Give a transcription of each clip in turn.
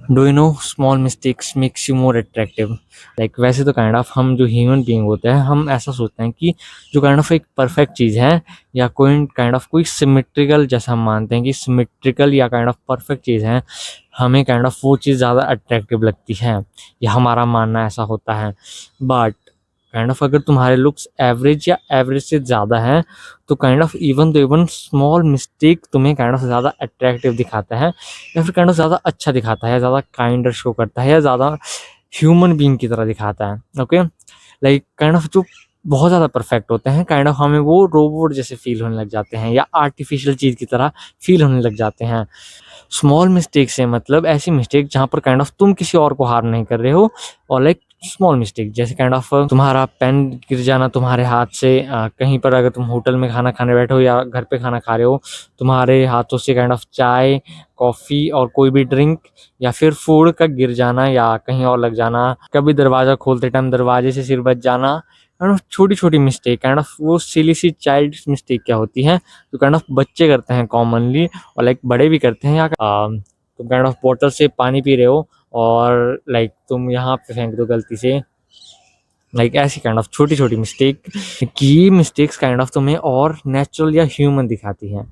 Do you know small mistakes makes you more attractive. Like वैसे तो kind of हम जो ह्यूमन बीइंग होते हैं हम ऐसा सोचते हैं कि जो काइंड ऑफ एक परफेक्ट चीज़ है या कोई काइंड ऑफ कोई सिमेट्रिकल, जैसा हम मानते हैं कि सिमेट्रिकल या काइंड ऑफ परफेक्ट चीज़ है, हमें काइंड ऑफ वो चीज़ ज़्यादा अट्रैक्टिव लगती है, या हमारा मानना ऐसा होता है। बट काइंड ऑफ अगर तुम्हारे लुक्स एवरेज या एवरेज से ज़्यादा हैं तो kind of even small mistake तुम्हें काइंड ऑफ ज़्यादा अट्रैक्टिव दिखाता है, या फिर काइंड ऑफ ज़्यादा अच्छा दिखाता है, ज़्यादा काइंडर शो करता है, या ज़्यादा ह्यूमन बीइंग की तरह दिखाता है। ओके, लाइक काइंड ऑफ जो बहुत ज़्यादा परफेक्ट होते हैं काइंड ऑफ हमें वो रोबोट जैसे फील होने लग जाते हैं, या आर्टिफिशियल चीज़ की तरह फील होने लग जाते हैं। स्मॉल मिस्टेक से मतलब ऐसी मिस्टेक जहाँ पर काइंड ऑफ तुम किसी और को हार्म नहीं कर रहे हो, और लाइक स्मॉल मिस्टेक जैसे काइंड ऑफ तुम्हारा पेन गिर जाना तुम्हारे हाथ से, कहीं पर अगर तुम होटल में खाना खाने बैठे हो या घर पे खाना खा रहे हो, तुम्हारे हाथों से काइंड ऑफ चाय, कॉफ़ी और कोई भी ड्रिंक या फिर फूड का गिर जाना या कहीं और लग जाना, कभी दरवाज़ा खोलते टाइम दरवाजे से सिर बच जाना, काइंड ऑफ छोटी छोटी मिस्टेक, काइंड ऑफ वो सिली सी चाइल्ड मिस्टेक क्या होती हैं तो काइंड ऑफ बच्चे करते हैं कॉमनली, और लाइक बड़े भी करते हैं। या तुम काइंड ऑफ बोतल से पानी पी रहे हो और लाइक तुम यहाँ पे फेंक दो गलती से, लाइक ऐसी काइंड ऑफ छोटी छोटी मिस्टेक की मिस्टेक्स काइंड ऑफ तुम्हें और नेचुरल या ह्यूमन दिखाती हैं,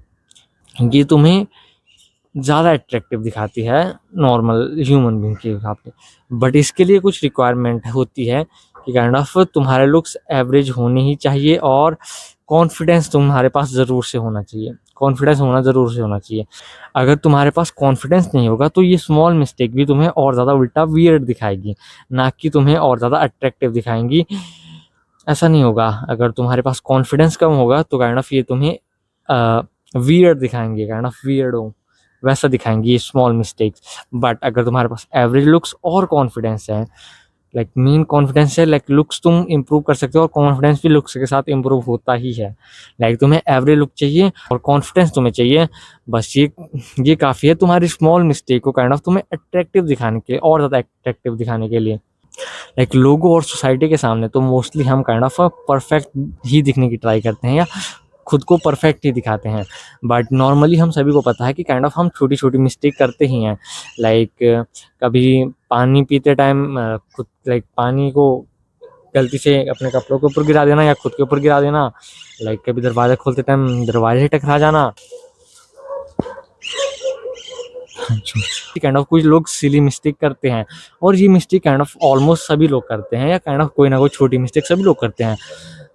ये तुम्हें ज़्यादा अट्रैक्टिव दिखाती है नॉर्मल ह्यूमन बीइंग के मुकाबले। बट इसके लिए कुछ रिक्वायरमेंट होती है कि काइंड ऑफ तुम्हारे लुक्स एवरेज होने ही चाहिए, और कॉन्फिडेंस तुम्हारे पास ज़रूर से होना चाहिए, कॉन्फिडेंस होना ज़रूर से होना चाहिए। अगर तुम्हारे पास कॉन्फिडेंस नहीं होगा तो ये स्मॉल मिस्टेक भी तुम्हें और ज़्यादा उल्टा वियर्ड दिखाएगी, ना कि तुम्हें और ज़्यादा अट्रैक्टिव दिखाएंगी। ऐसा नहीं होगा। अगर तुम्हारे पास कॉन्फिडेंस कम होगा तो काइंड ऑफ ये तुम्हें वियर्ड दिखाएंगे, काइंड ऑफ वियर्ड हो वैसा दिखाएंगी ये स्मॉल मिस्टेक्स। बट अगर तुम्हारे पास एवरेज लुक्स और कॉन्फिडेंस है, लाइक मेन कॉन्फिडेंस है, लाइक लुक्स तुम इम्प्रूव कर सकते हो और कॉन्फिडेंस भी लुक्स के साथ इम्प्रूव होता ही है। लाइक तुम्हें एवरेज लुक चाहिए और कॉन्फिडेंस तुम्हें चाहिए, बस ये काफ़ी है तुम्हारी स्मॉल मिस्टेक को काइंड ऑफ तुम्हें अट्रैक्टिव दिखाने के लिए, और ज़्यादा अट्रैक्टिव दिखाने के लिए। लाइक लोगों और सोसाइटी के सामने तो मोस्टली हम काइंड ऑफ परफेक्ट ही दिखने की ट्राई करते हैं, या खुद को परफेक्ट ही दिखाते हैं। बट नॉर्मली हम सभी को पता है कि काइंड ऑफ हम छोटी छोटी मिस्टेक करते ही हैं। लाइक कभी पानी पीते टाइम खुद लाइक पानी को गलती से अपने कपड़ों के ऊपर गिरा देना या खुद के ऊपर गिरा देना, लाइक कभी दरवाज़ा खोलते टाइम दरवाजे से टकरा जाना। काइंड ऑफ कुछ लोग सिली मिस्टेक करते हैं, और ये मिस्टेक काइंड ऑफ ऑलमोस्ट सभी लोग करते हैं, या काइंड ऑफ कोई ना कोई छोटी मिस्टेक सभी लोग करते हैं।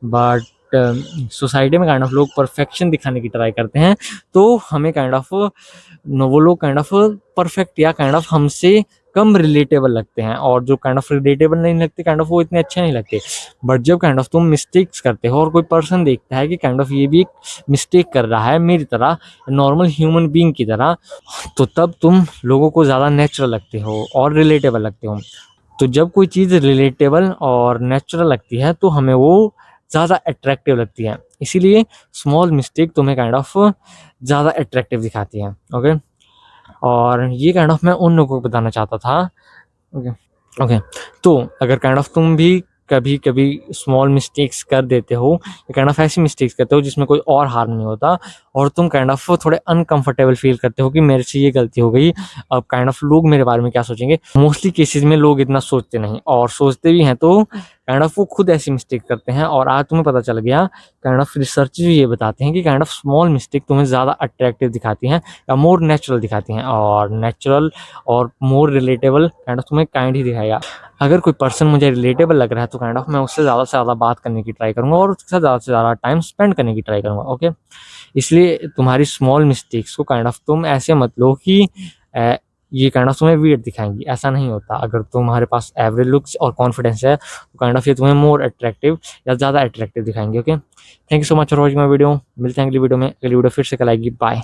बट सोसाइटी में काइंड ऑफ लोग परफेक्शन दिखाने की ट्राई करते हैं, तो हमें काइंड ऑफ वो लोग काइंड ऑफ परफेक्ट या काइंड ऑफ हमसे कम रिलेटेबल लगते हैं, और जो काइंड ऑफ रिलेटेबल नहीं लगते काइंड ऑफ वो इतने अच्छे नहीं लगते। बट जब काइंड ऑफ तुम मिस्टेक्स करते हो और कोई पर्सन देखता है कि काइंड ऑफ ये भी एक मिस्टेक कर रहा है मेरी तरह, नॉर्मल ह्यूमन बीइंग की तरह, तो तब तुम लोगों को ज़्यादा नेचुरल लगते हो और रिलेटेबल लगते हो। तो जब कोई चीज़ रिलेटेबल और नेचुरल लगती है तो हमें वो ज़्यादा अट्रैक्टिव लगती है, इसीलिए स्मॉल मिस्टेक तुम्हें काइंड ऑफ ज़्यादा अट्रैक्टिव दिखाती है। ओके, और ये काइंड ऑफ मैं उन लोगों को बताना चाहता था। ओके ओके, तो अगर काइंड ऑफ तुम भी कभी कभी स्मॉल मिस्टेक्स कर देते हो, काइंड ऑफ ऐसी मिस्टेक्स करते हो जिसमें कोई और हार्म नहीं होता, और तुम काइंड ऑफ थोड़े अनकंफर्टेबल फील करते हो कि मेरे से ये गलती हो गई, अब काइंड ऑफ लोग मेरे बारे में क्या सोचेंगे। मोस्टली केसेस में लोग इतना सोचते नहीं, और सोचते भी हैं तो काइंड ऑफ वो खुद ऐसी मिस्टेक करते हैं। और आज तुम्हें पता चल गया, काइंड ऑफ रिसर्च भी ये बताते हैं कि काइंड ऑफ स्मॉल मिस्टेक तुम्हें ज़्यादा अट्रैक्टिव दिखाती हैं या मोर नेचुरल दिखाती हैं, और नेचुरल और मोर रिलेटेबल काइंड ऑफ तुम्हें काइंड ही दिखाएगा। अगर कोई पर्सन मुझे रिलेटेबल लग रहा है तो काइंड ऑफ मैं उससे ज़्यादा से ज़्यादा बात करने की ट्राई करूँगा, और उसके साथ ज़्यादा से ज़्यादा टाइम स्पेंड करने की ट्राई करूँगा। ओके, इसलिए तुम्हारी स्मॉल मिस्टेक्स को काइंड ऑफ तुम ऐसे मत लो कि ये काइंड ऑफ तुम्हें वियर्ड दिखाएंगी, ऐसा नहीं होता। अगर तुम्हारे पास एवरेज लुक्स और कॉन्फिडेंस है तो काइंड ऑफ ये तुम्हें मोर अट्रैक्टिव या ज़्यादा अट्रैक्टिव दिखाएंगे। Okay, thank you so much for watching my video. मिलते हैं अगली वीडियो में, अगली वीडियो फिर से कल आएगी। बाय।